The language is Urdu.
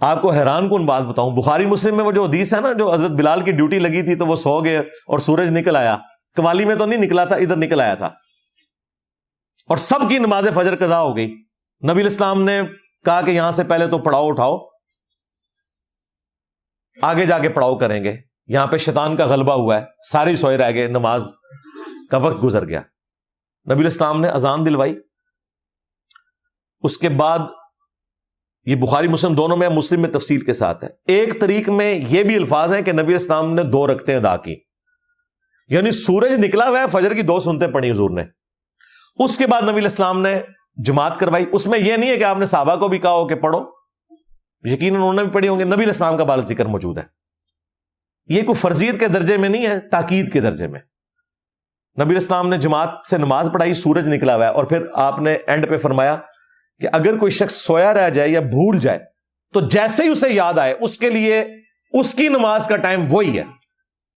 آپ کو حیران کن بات بتاؤں، بخاری مسلم میں وہ جو حدیث ہے نا، جو حضرت بلال کی ڈیوٹی لگی تھی تو وہ سو گئے اور سورج نکل آیا، قوالی میں تو نہیں نکلا تھا، ادھر نکل آیا تھا، اور سب کی نماز فجر قضا ہو گئی۔ نبی الاسلام نے کہا کہ یہاں سے پہلے تو پڑاؤ اٹھاؤ، آگے جا کے پڑاؤ کریں گے، یہاں پہ شیطان کا غلبہ ہوا ہے، سارے سوئے رہ گئے، نماز کا وقت گزر گیا۔ نبی الاسلام نے اذان دلوائی، اس کے بعد یہ بخاری مسلم دونوں میں، مسلم میں تفصیل کے ساتھ ہے، ایک طریق میں یہ بھی الفاظ ہیں کہ نبی الاسلام نے 2 رکعتیں ادا کی، یعنی سورج نکلا ہوا ہے، فجر کی 2 سنتیں پڑھی حضور نے۔ اس کے بعد نبی الاسلام نے جماعت کروائی، اس میں یہ نہیں ہے کہ آپ نے صحابہ کو بھی کہا ہو کہ پڑھو، یقیناً انہوں نے بھی پڑھی ہوں گے، نبی الاسلام کا بال ذکر موجود ہے۔ یہ کوئی فرضیت کے درجے میں نہیں ہے، تاکید کے درجے میں۔ نبی الاسلام نے جماعت سے نماز پڑھائی، سورج نکلا ہوا ہے، اور پھر آپ نے اینڈ پہ فرمایا کہ اگر کوئی شخص سویا رہ جائے یا بھول جائے تو جیسے ہی اسے یاد آئے اس کے لیے اس کی نماز کا ٹائم وہی ہے۔